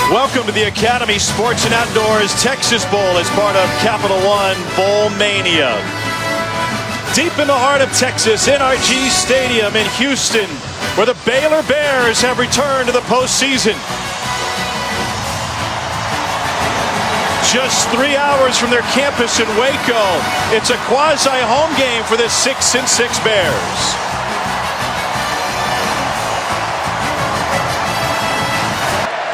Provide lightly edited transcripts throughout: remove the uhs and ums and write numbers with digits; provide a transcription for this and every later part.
Welcome to the Academy Sports and Outdoors Texas Bowl as part of Capital One Bowl Mania. Deep in the heart of Texas, NRG Stadium in Houston, where the Baylor Bears have returned to the postseason. Just 3 hours from their campus in Waco, it's a quasi-home game for the 6-6 Bears.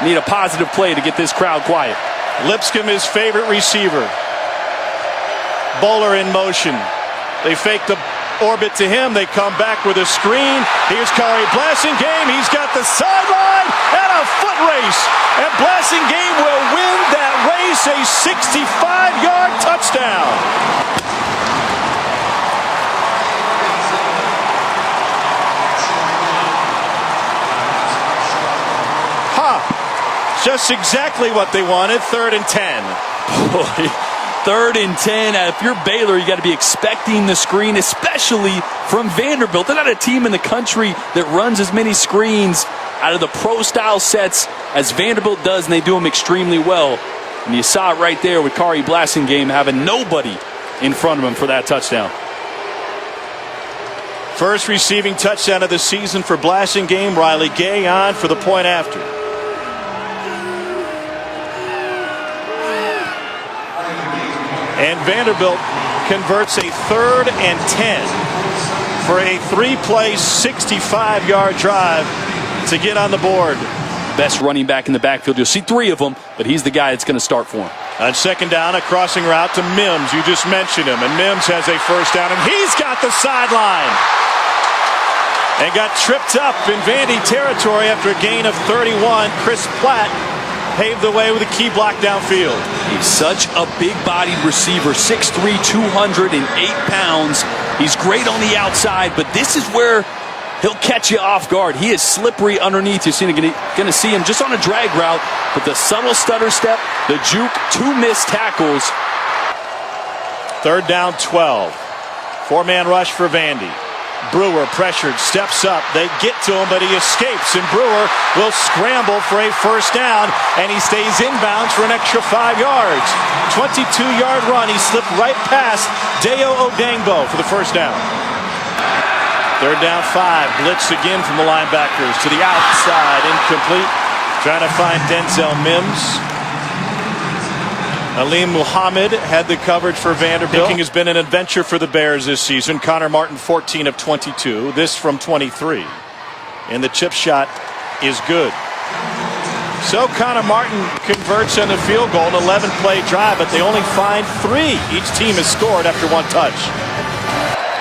Need a positive play to get this crowd quiet. Lipscomb, his favorite receiver. Bowler in motion. They fake the orbit to him. They come back with a screen. Here's Kari Blasingame. He's got the sideline and a foot race. And Blasingame will win that race, a 65-yard touchdown. Just exactly what they wanted. 3rd and 10. Boy, 3rd and 10. If you're Baylor, you got to be expecting the screen, especially from Vanderbilt. They're not a team in the country that runs as many screens out of the pro-style sets as Vanderbilt does, and they do them extremely well. And you saw it right there with Kari Blasingame having nobody in front of him for that touchdown. First receiving touchdown of the season for Blasingame. Riley Gay on for the point after. And Vanderbilt converts a 3rd and 10 for a 3-play, 65-yard drive to get on the board. Best running back in the backfield. You'll see 3 of them, but he's the guy that's going to start for him. On 2nd down, a crossing route to Mims. You just mentioned him. And Mims has a 1st down, and he's got the sideline. And got tripped up in Vandy territory after a gain of 31. Chris Platt paved the way with a key block downfield. He's such a big-bodied receiver, 6'3", 208 pounds. He's great on the outside, but this is where he'll catch you off guard. He is slippery underneath. You're going to see him just on a drag route, but the subtle stutter step, the juke, 2 missed tackles. 3rd down, 12. 4-man rush for Vandy. Brewer pressured, steps up. They get to him, but he escapes, and Brewer will scramble for a 1st down, and he stays inbounds for an extra 5 yards. 22-yard run. He slipped right past Deo Odangbo for the 1st down. 3rd down, 5. Blitz again from the linebackers to the outside. Incomplete. Trying to find Denzel Mims. Aleem Muhammad had the coverage for Vanderbilt. Kicking has been an adventure for the Bears this season. Connor Martin, 14 of 22. This from 23. And the chip shot is good. So Connor Martin converts on the field goal, an 11-play drive, but they only find 3. Each team has scored after 1 touch.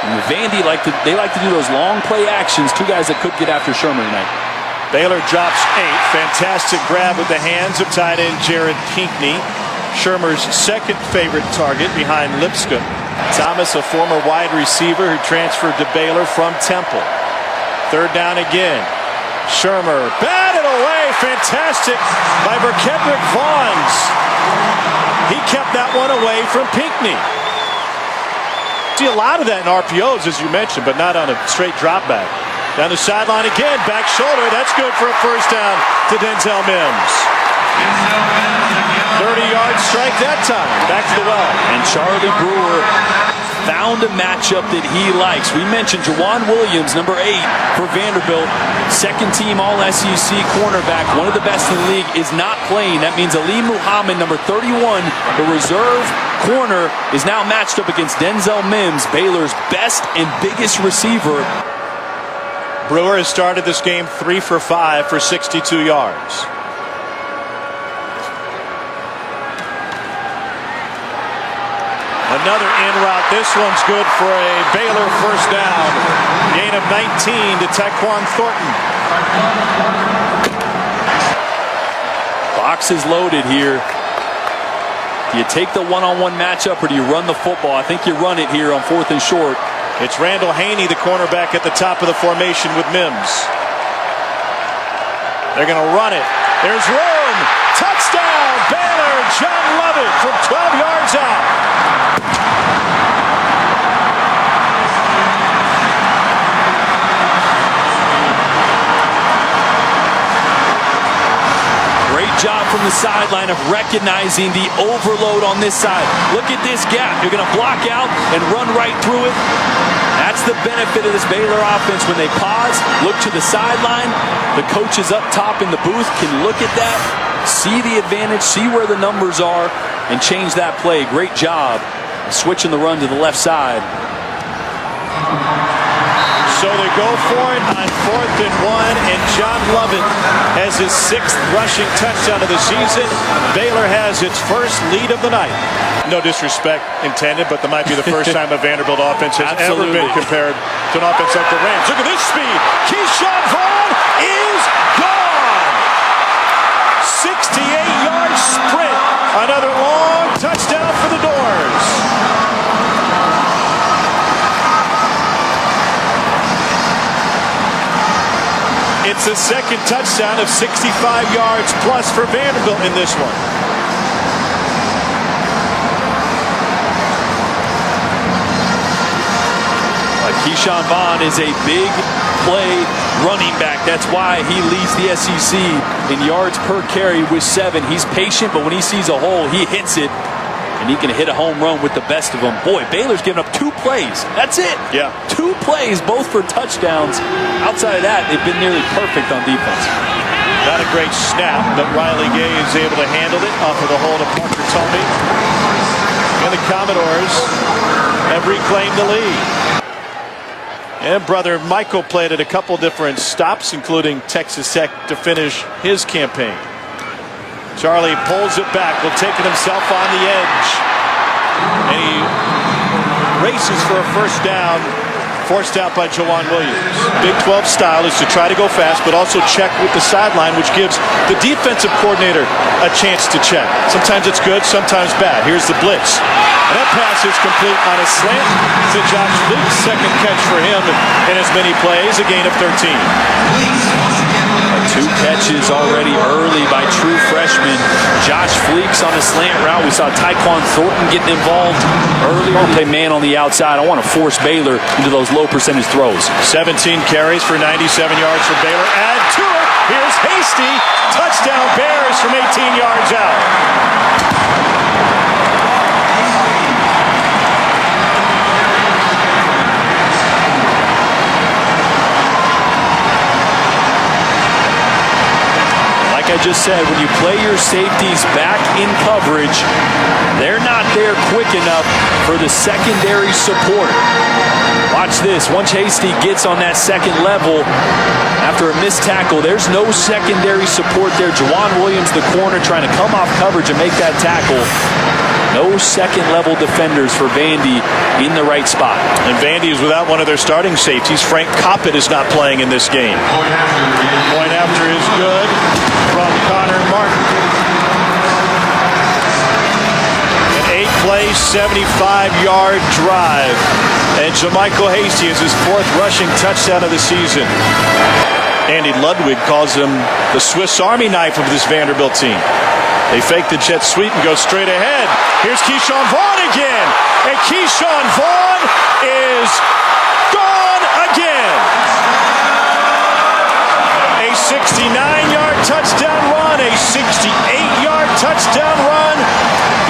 And Vandy like to do those long play actions. 2 guys that could get after Sherman tonight. Baylor drops 8. Fantastic grab with the hands of tight end Jared Pinkney. Shermer's 2nd favorite target behind Lipscomb. Thomas, a former wide receiver who transferred to Baylor from Temple. 3rd down again. Shermer batted away. Fantastic by Berkedrick Vaughns. He kept that one away from Pinkney. See a lot of that in RPOs, as you mentioned, but not on a straight drop back. Down the sideline again. Back shoulder. That's good for a 1st down to Denzel Mims. 30-yard strike that time. Back to the well. And Charlie Brewer found a matchup that he likes. We mentioned Jawan Williams, number 8 for Vanderbilt. 2nd team All-SEC cornerback. One of the best in the league is not playing. That means Aleem Muhammad, number 31, the reserve corner, is now matched up against Denzel Mims, Baylor's best and biggest receiver. Brewer has started this game 3 for 5 for 62 yards. Another in route. This one's good for a Baylor 1st down. Gain of 19 to Tyquan Thornton. Box is loaded here. Do you take the one-on-one matchup or do you run the football? I think you run it here on 4th and short. It's Randall Haney, the cornerback, at the top of the formation with Mims. They're going to run it. There's room. Touchdown, Baylor. John Lovett from 12 yards out. job from the sideline of recognizing the overload on this side. Look at this gap. You're going to block out and run right through it. That's the benefit of this Baylor offense. When they pause, look to the sideline, the coaches up top in the booth can look at that, see the advantage, see where the numbers are, and change that play. Great job switching the run to the left side. So they go for it on 4th and 1, and John Lovett has his 6th rushing touchdown of the season. Baylor has its first lead of the night. No disrespect intended, but that might be the first time a Vanderbilt offense has ever been compared to an offense like the Rams. Look at this speed. Keyshawn Vaughn is gone. 68-yard sprint. Another long touchdown for the Doors. It's the second touchdown of 65 yards plus for Vanderbilt in this one. Keyshawn Vaughn is a big play running back. That's why he leads the SEC in yards per carry with 7. He's patient, but when he sees a hole, he hits it. And he can hit a home run with the best of them. Boy, Baylor's given up 2 plays. That's it. Yeah. 2 plays, both for touchdowns. Outside of that, they've been nearly perfect on defense. Not a great snap, but Riley Gay is able to handle it off of the hold of Parker Tully. And the Commodores have reclaimed the lead. And brother Michael played at a couple different stops, including Texas Tech, to finish his campaign. Charlie pulls it back, will take it himself on the edge. And he races for a first down, forced out by Jawan Williams. Big 12 style is to try to go fast, but also check with the sideline, which gives the defensive coordinator a chance to check. Sometimes it's good, sometimes bad. Here's the blitz. And that pass is complete on a slant to Josh Fleek's second catch for him in as many plays, a gain of 13. 2 catches already early by true freshman Josh Fleeks on a slant route. We saw Tyquan Thornton getting involved earlier. Play man on the outside. I want to force Baylor into those low percentage throws. 17 carries for 97 yards for Baylor. Add to it. Here's Hasty. Touchdown Bears from 18 yards out. Like I just said, when you play your safeties back in coverage, they're not there quick enough for the secondary support. Watch this. Once Hasty gets on that second level, after a missed tackle, there's no secondary support there. Jawan Williams, the corner, trying to come off coverage and make that tackle. No second-level defenders for Vandy in the right spot. And Vandy is without one of their starting safeties. Frank Coppett is not playing in this game. Point after is good from Connor Martin. An 8-play, 75-yard drive. And Jamichael Hasty is his 4th rushing touchdown of the season. Andy Ludwig calls him the Swiss Army knife of this Vanderbilt team. They fake the jet sweep and go straight ahead. Here's Keyshawn Vaughn again. And Keyshawn Vaughn is gone again. A 69-yard touchdown run, a 68-yard touchdown run.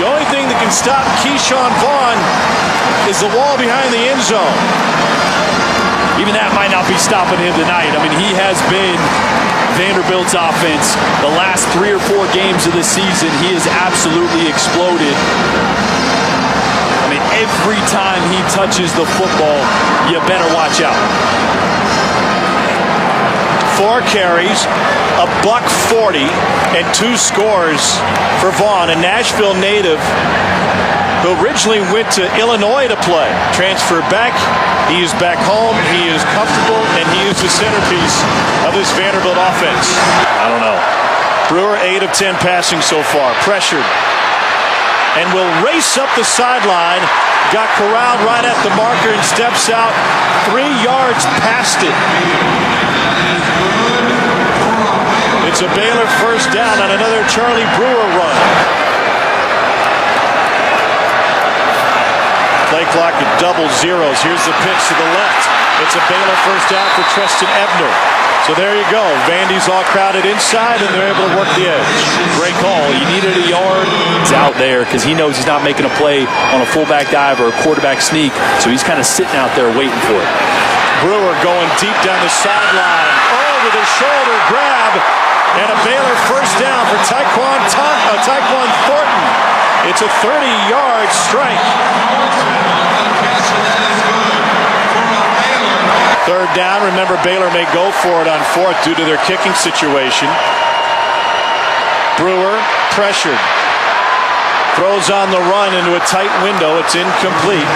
The only thing that can stop Keyshawn Vaughn is the wall behind the end zone. Even that might not be stopping him tonight. I mean, he has been Vanderbilt's offense the last 3 or 4 games of the season. He has absolutely exploded. I mean, every time he touches the football, you better watch out. 4 carries, a $140, and 2 scores for Vaughn, a Nashville native who originally went to Illinois to play. Transferred back. He is back home. He is comfortable, and he is the centerpiece of this Vanderbilt offense. I don't know. Brewer, 8 of 10 passing so far. Pressured. And will race up the sideline. Got corralled right at the marker and steps out 3 yards past it. It's a Baylor first down on another Charlie Brewer run. Play clock at double zeros. Here's the pitch to the left. It's a Baylor first down for Treston Ebner. So there you go. Vandy's all crowded inside, and they're able to work the edge. Great out there because he knows he's not making a play on a fullback dive or a quarterback sneak, so he's kind of sitting out there waiting for it. Brewer going deep down the sideline. Over the shoulder grab, and a Baylor first down for Tyquan Thornton. It's a 30-yard strike. Third down. Remember, Baylor may go for it on fourth due to their kicking situation. Brewer pressured. Throws on the run into a tight window. It's incomplete.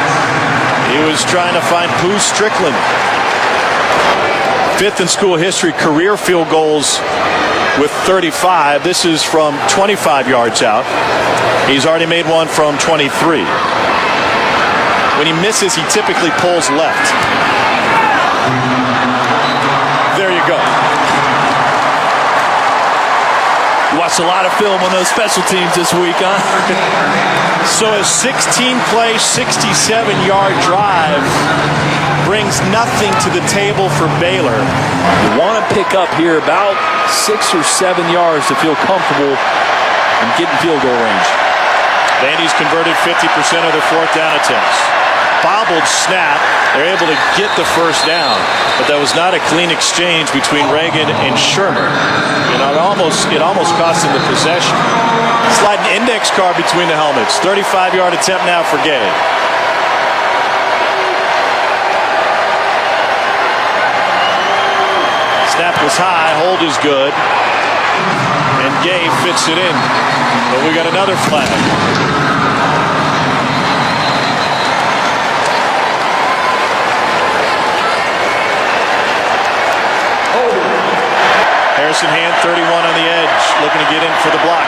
He was trying to find Pooh Strickland. Fifth in school history career field goals with 35. This is from 25 yards out. He's already made one from 23. When he misses, he typically pulls left. There you go. You watched a lot of film on those special teams this week, huh? So a 16-play, 67-yard drive brings nothing to the table for Baylor. You want to pick up here about 6 or 7 yards to feel comfortable and get in field goal range. Vandy's converted 50% of their fourth down attempts. Bobbled snap. They're able to get the first down, but that was not a clean exchange between Reagan and Shermer. You know, it almost cost him the possession. Slide an index card between the helmets. 35-yard attempt now for Gay. Snap was high. Hold is good. And Gay fits it in. But we got another flag. Harrison Hand, 31 on the edge, looking to get in for the block.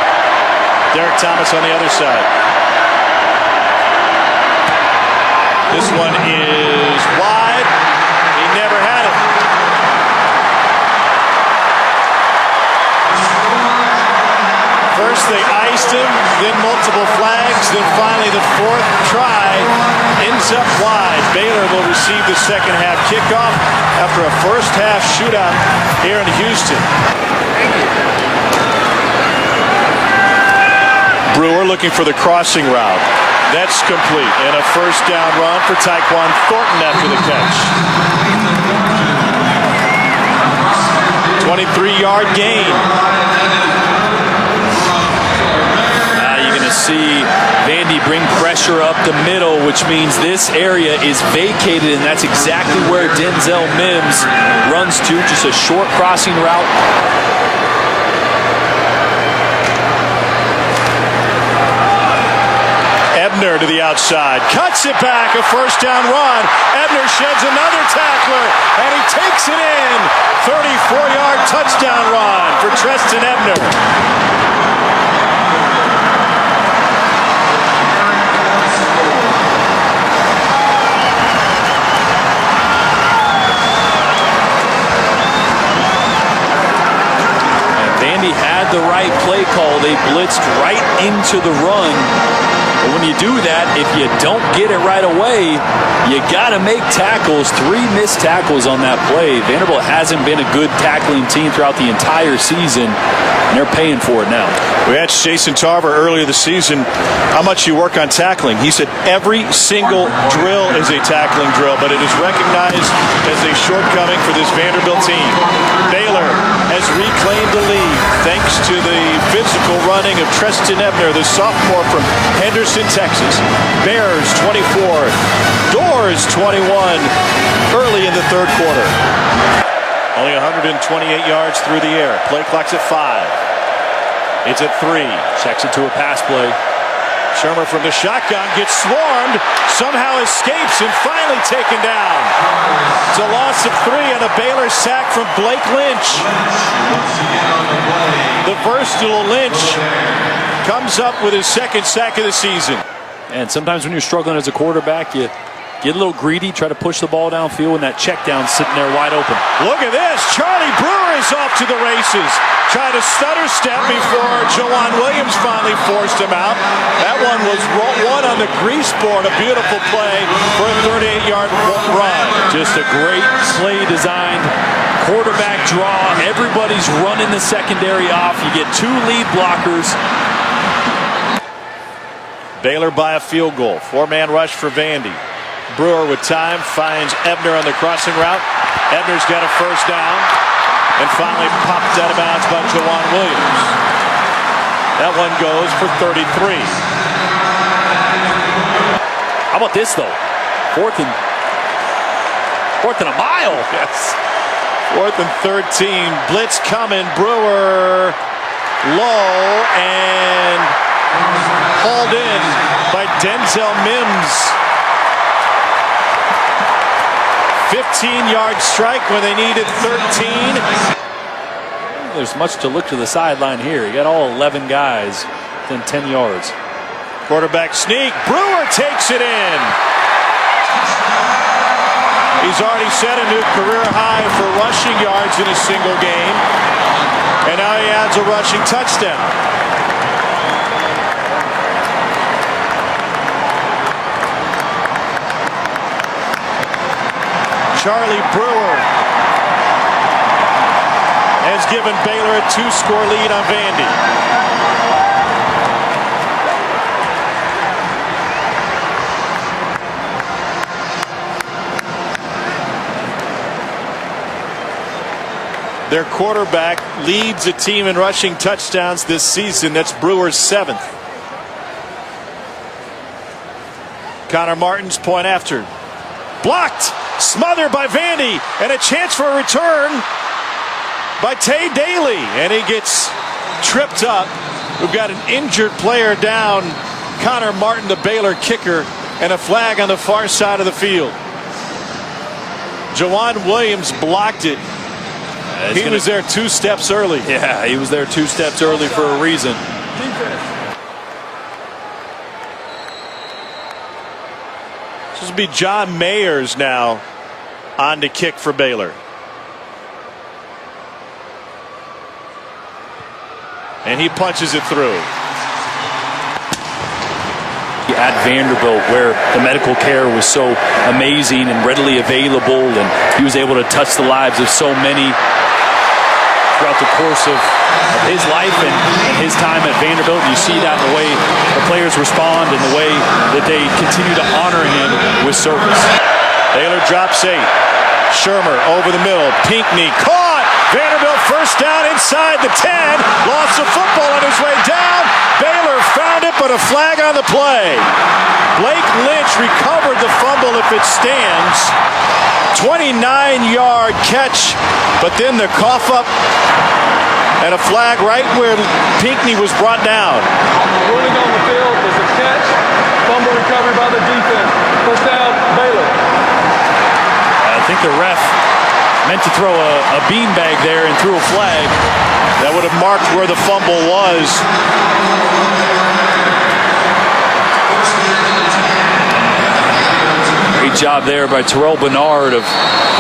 Derek Thomas on the other side. This one is wide. He never had it. First they iced him, then multiple flags, then finally the fourth try ends up wide. Baylor will receive the second half kickoff after a first half shootout here in Houston. Brewer looking for the crossing route. That's complete. And a first down run for Tyquan Thornton after the catch. 23-yard gain. See Vandy bring pressure up the middle, which means this area is vacated, and that's exactly where Denzel Mims runs to, just a short crossing route. Ebner to the outside, cuts it back, a first down run. Ebner sheds another tackler, and he takes it in. 34-yard touchdown run for Treston Ebner. Had the right play call. They blitzed right into the run. But when you do that, if you don't get it right away, you got to make tackles. 3 missed tackles on that play. Vanderbilt hasn't been a good tackling team throughout the entire season, and they're paying for it now. We asked Jason Tarver earlier this season how much you work on tackling. He said every single drill is a tackling drill, but it is recognized as a shortcoming for this Vanderbilt team. Baylor has reclaimed the lead thanks to the physical running of Treston Ebner, the sophomore from Henderson, Texas. Bears 24, Doors 21 early in the third quarter. Only 128 yards through the air. Play clock's at 5. It's at 3. Checks it to a pass play. Shermer from the shotgun gets swarmed, somehow escapes, and finally taken down. It's a loss of 3 and a Baylor sack from Blake Lynch. The versatile Lynch comes up with his second sack of the season. And sometimes when you're struggling as a quarterback, you get a little greedy, try to push the ball downfield, and that check down sitting there wide open. Look at this. Charlie Brewer is off to the races. Tried a stutter step before Jawan Williams finally forced him out. That one was one on the grease board. A beautiful play for a 38-yard run. Just a great play designed. Quarterback draw. Everybody's running the secondary off. You get 2 lead blockers. Baylor by a field goal. 4-man rush for Vandy. Brewer with time finds Ebner on the crossing route. Ebner's got a first down and finally popped out of bounds by Jawan Williams. That one goes for 33. How about this though? Fourth and a mile. Yes. 4th and 13. Blitz coming. Brewer low and hauled in by Denzel Mims. 15-yard strike when they needed 13. There's much to look to the sideline here. You got all 11 guys within 10 yards. Quarterback sneak. Brewer takes it in. He's already set a new career high for rushing yards in a single game. And now he adds a rushing touchdown. Charlie Brewer has given Baylor a 2-score lead on Vandy. Their quarterback leads a team in rushing touchdowns this season. That's Brewer's 7th. Connor Martin's point after. Blocked, smothered by Vandy, and a chance for a return by Tay Daly. And he gets tripped up. We've got an injured player down. Connor Martin, the Baylor kicker, and a flag on the far side of the field. Jawan Williams blocked it. He was there 2 steps early. Yeah, he was there 2 steps early for a reason. This will be John Mayers now on to kick for Baylor. And he punches it through. At Vanderbilt, where the medical care was so amazing and readily available, and he was able to touch the lives of so many throughout the course of his life and his time at Vanderbilt. You see that in the way the players respond and the way that they continue to honor him with service. Baylor drops 8. Shermer over the middle. Pinckney caught. Vanderbilt first down inside the 10. Lost the football on his way down. Baylor found it, but a flag on the play. Blake Lynch recovered the fumble if it stands. 29-yard catch, but then the cough up and a flag right where Pinckney was brought down. Ruling on the field is a catch, fumble recovery by the defense. First down, Baylor. I think the ref meant to throw a beanbag there and threw a flag. That would have marked where the fumble was. Great job there by Terrell Bernard of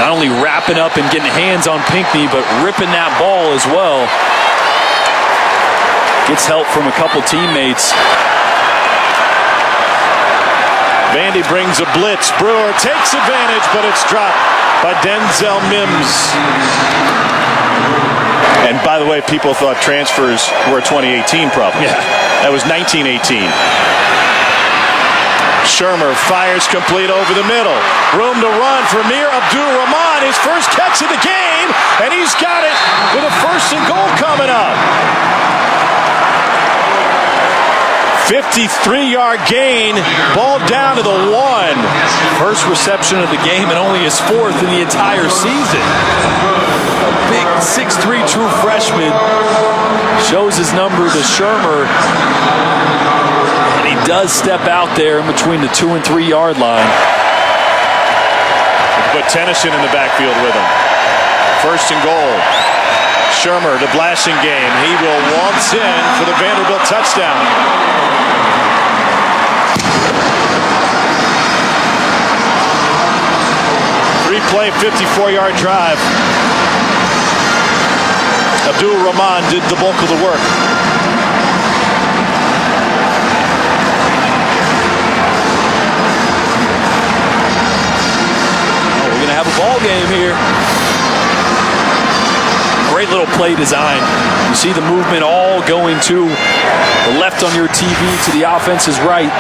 not only wrapping up and getting hands on Pinckney, but ripping that ball as well. Gets help from a couple teammates. Vandy brings a blitz. Brewer takes advantage, but it's dropped by Denzel Mims. And by the way, people thought transfers were a 2018 problem. Yeah. That was 1918. Shermer fires complete over the middle. Room to run for Mir Abdul-Rahman. His first catch of the game, and he's got it with a 1st and goal coming up. 53-yard gain, ball down to the 1. First reception of the game and only his 4th in the entire season. A big 6'3" true freshman shows his number to Shermer. And he does step out there in between the 2 and 3 yard line. Put Tennyson in the backfield with him. 1st and goal. Shermer to Blasingame. He will waltz in for the Vanderbilt touchdown. Three-play, 54-yard drive. Abdul-Rahman did the bulk of the work. We're going to have a ball game here. Great little play design. You see the movement all going to The left on your TV to the offense's right.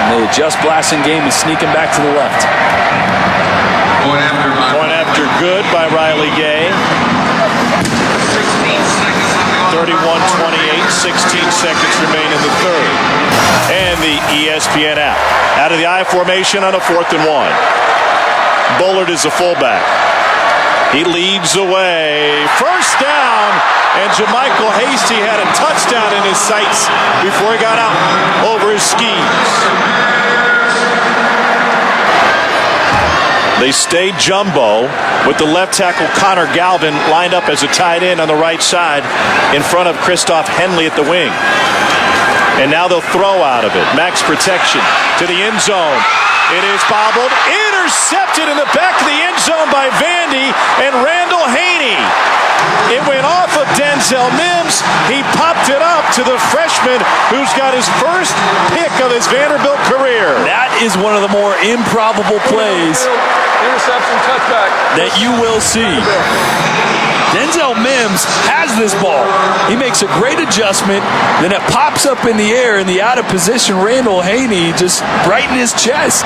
And they adjust. Blasingame is sneaking back to the left. Point after good by Riley Gay. 31-28, 16 seconds remain in the third. And the ESPN app. Out of the I formation on a 4th and 1. Bullard is the fullback. He leads away. First down. And Jermichael Hasty had a touchdown in his sights before he got out over his skis. They stay jumbo with the left tackle Connor Galvin lined up as a tight end on the right side in front of Christoph Henley at the wing. And now they'll throw out of it. Max protection to the end zone. It is bobbled, intercepted in the back of the end zone by Vandy and Randall Haney. It went off of Denzel Mims. He popped it up to the freshman who's got his first pick of his Vanderbilt career. That is one of the more improbable plays Interception, touchback. that you will see. Denzel Mims has this ball. He makes a great adjustment. Then it pops up in the air, and the out of position Randall Haney just right in his chest.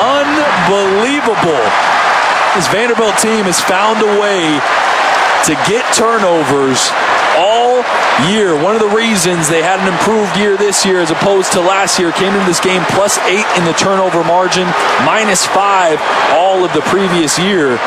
Unbelievable. This Vanderbilt team has found a way to get turnovers all year. One of the reasons they had an improved year this year as opposed to last year, came into this game +8 in the turnover margin, -5 all of the previous year.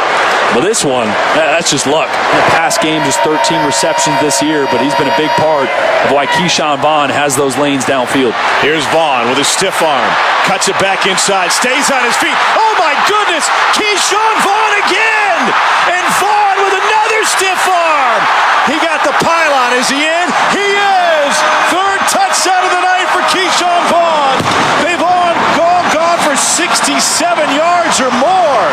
But this one, that's just luck. In the past game, just 13 receptions this year, but he's been a big part of why Keyshawn Vaughn has those lanes downfield. Here's Vaughn with a stiff arm. Cuts it back inside. Stays on his feet. Oh, my goodness. Keyshawn Vaughn again. And Vaughn with another stiff arm. He got the pylon. Is he in? He is. Third touchdown of the night for Keyshawn Vaughn. They've all gone for 67 yards or more.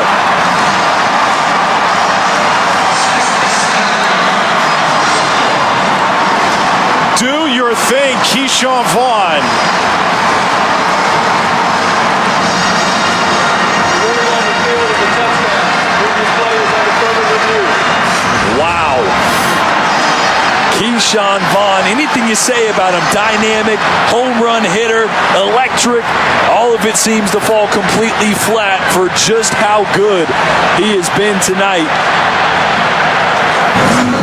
Do your thing, Keyshawn Vaughn. Wow. Keyshawn Vaughn, anything you say about him, dynamic, home run hitter, electric, all of it seems to fall completely flat for just how good he has been tonight.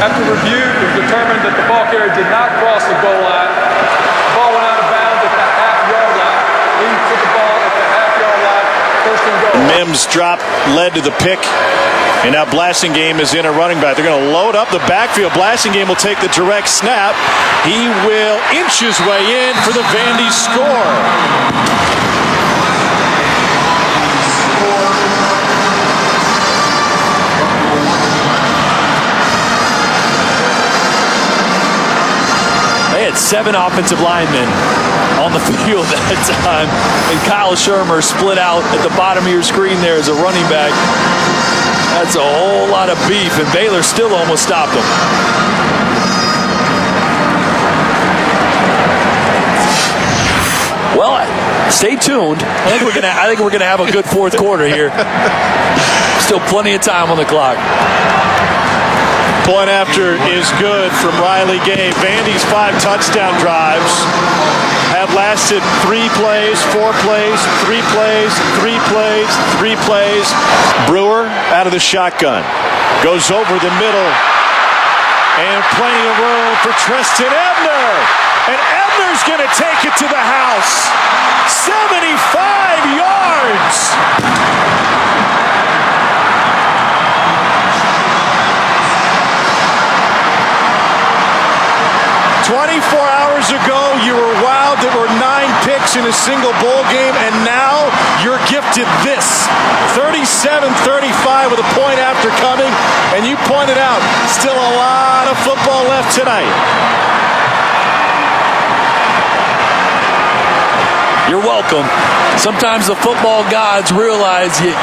After review, it was determined that the ball carrier did not cross the goal line. The ball went out of bounds at the half-yard line. He took the ball at the half-yard line, first and goal. Mims drop led to the pick. And now Blasingame is in a running back. They're going to load up the backfield. Blasingame will take the direct snap. He will inch his way in for the Vandy score. They had 7 offensive linemen on the field at that time. And Kyle Shermer split out at the bottom of your screen there as a running back. That's a whole lot of beef, and Baylor still almost stopped him. Well, stay tuned. I think we're gonna have a good fourth quarter here. Still plenty of time on the clock. Point after is good from Riley Gay. Vandy's 5 touchdown drives have lasted 3 plays, 4 plays, 3 plays, 3 plays, 3 plays. Brewer out of the shotgun. Goes over the middle. And plenty of room for Treston Ebner. And Ebner's going to take it to the house. 75 yards. 24 hours ago, you were wowed. There were 9 picks in a single bowl game, and now you're gifted this. 37-35 with a point after coming, and you pointed out, still a lot of football left tonight. You're welcome. Sometimes the football gods realize you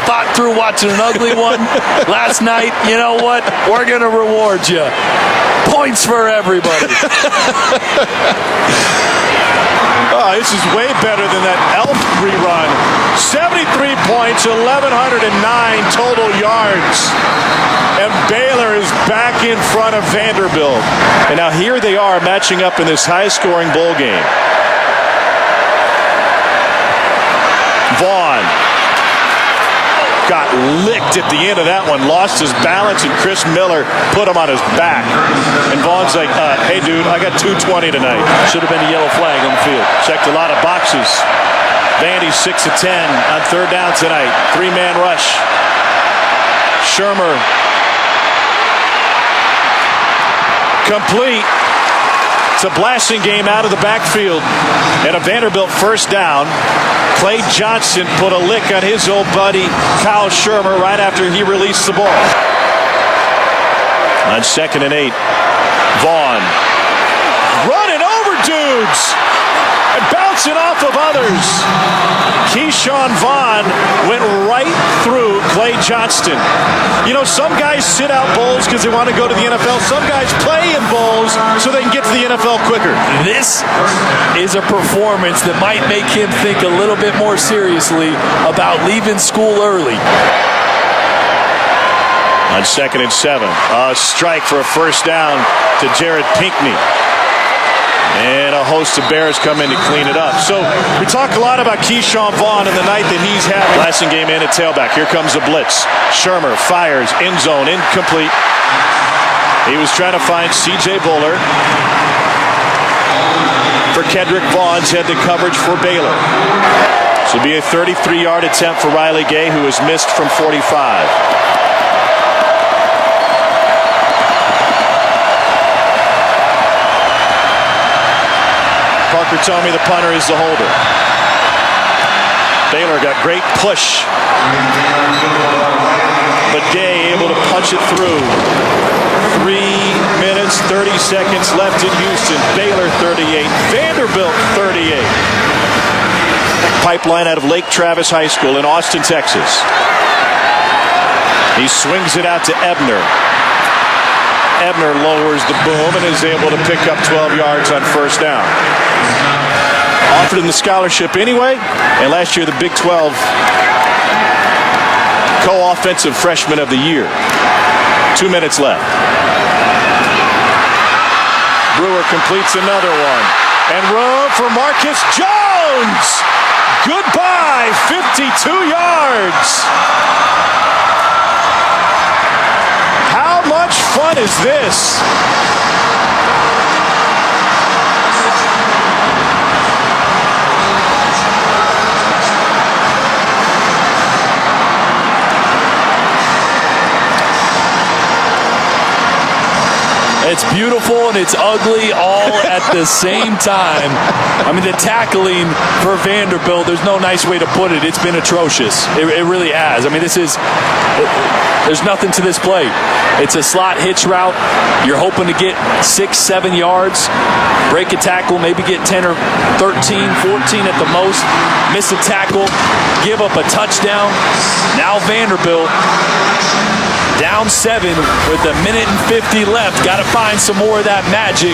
fought through watching an ugly one last night. You know what? We're going to reward you. Points for everybody. Oh, this is way better than that Elf rerun. 73 points, 1,109 total yards. And Baylor is back in front of Vanderbilt. And now here they are matching up in this high-scoring bowl game. Vaughn got licked at the end of that one, lost his balance, and Chris Miller put him on his back. And Vaughn's like, hey, dude, I got 220 tonight. Should have been a yellow flag on the field. Checked a lot of boxes. Vandy's 6 of 10 on third down tonight. Three-man rush. Shermer. Complete. It's a blasting game out of the backfield. And a Vanderbilt first down. Clay Johnson put a lick on his old buddy Kyle Shermer right after he released the ball. On 2nd and 8, Vaughn running over dudes and bouncing off of others. Keyshawn Vaughn went right through Clay Johnston. You know, some guys sit out bowls because they want to go to the NFL. Some guys play in bowls so they can get to the NFL quicker. This is a performance that might make him think a little bit more seriously about leaving school early. On 2nd and 7, a strike for a first down to Jared Pinkney. And a host of Bears come in to clean it up. So we talk a lot about Keyshawn Vaughn and the night that he's having. Passing game in at tailback. Here comes the blitz. Shermer fires, end zone, incomplete. He was trying to find C.J. Buller. For Kedrick Vaughn's head to coverage for Baylor. This will be a 33-yard attempt for Riley Gay, who was missed from 45. Parker told me the punter is the holder. Baylor got great push. But Gay able to punch it through. 3 minutes, 30 seconds left in Houston. Baylor 38, Vanderbilt 38. Pipeline out of Lake Travis High School in Austin, Texas. He swings it out to Ebner. Ebner lowers the boom and is able to pick up 12 yards on first down. Offered him the scholarship anyway, and last year the Big 12 co-offensive freshman of the year. 2 minutes left. Brewer completes another one. And room for Marcus Jones. Goodbye, 52 yards. How much fun is this? It's beautiful and it's ugly all at the same time. I mean, the tackling for Vanderbilt, there's no nice way to put it. It's been atrocious. It really has. I mean, there's nothing to this play. It's a slot hitch route. You're hoping to get 6-7 yards, break a tackle, maybe get 10 or 13, 14 at the most, miss a tackle, give up a touchdown. Now Vanderbilt down 7 with a minute and 50 left. Got to find some more of that magic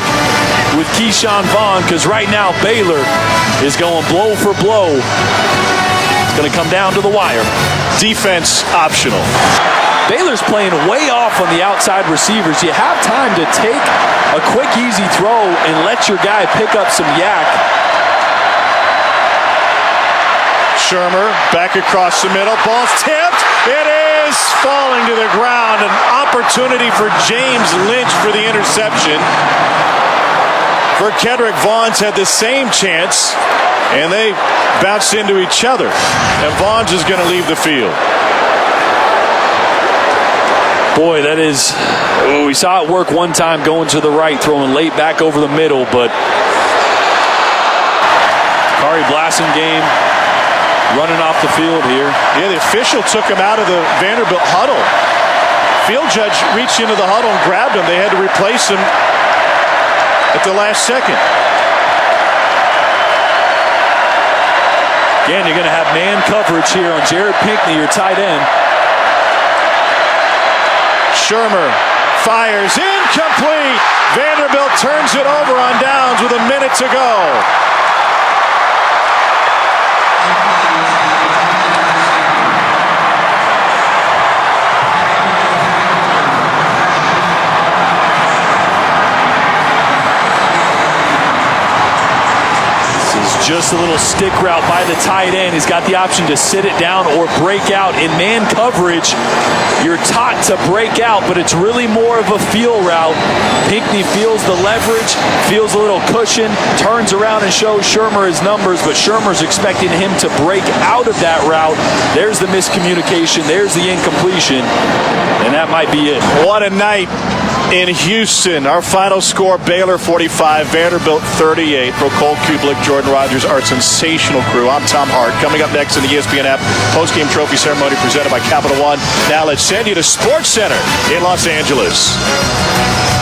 with Keyshawn Vaughn, because right now Baylor is going blow for blow. It's going to come down to the wire. Defense optional. Baylor's playing way off on the outside receivers. You have time to take a quick, easy throw and let your guy pick up some yak. Shermer back across the middle. Ball's tipped. It is falling to the ground. An opportunity for James Lynch for the interception. For Kedrick Vaughn's had the same chance, and they bounced into each other. And Vaughn's is going to leave the field. Boy, that is, we saw it work one time going to the right, throwing late back over the middle, but Kari Blasingame running off the field here. Yeah, the official took him out of the Vanderbilt huddle. Field judge reached into the huddle and grabbed him. They had to replace him at the last second. Again, you're going to have man coverage here on Jared Pinkney, your tight end. Shermer fires in. Incomplete. Vanderbilt turns it over on downs with a minute to go. Just a little stick route by the tight end. He's got the option to sit it down or break out. In man coverage, you're taught to break out, but it's really more of a feel route. Pinckney feels the leverage, feels a little cushion, turns around and shows Shermer his numbers, but Shermer's expecting him to break out of that route. There's the miscommunication. There's the incompletion, and that might be it. What a night in Houston. Our final score, Baylor 45, Vanderbilt 38. For Cole Kublik, Jordan Rogers, our sensational crew. I'm Tom Hart. Coming up next in the ESPN app, post-game trophy ceremony presented by Capital One. Now let's send you to Sports Center in Los Angeles.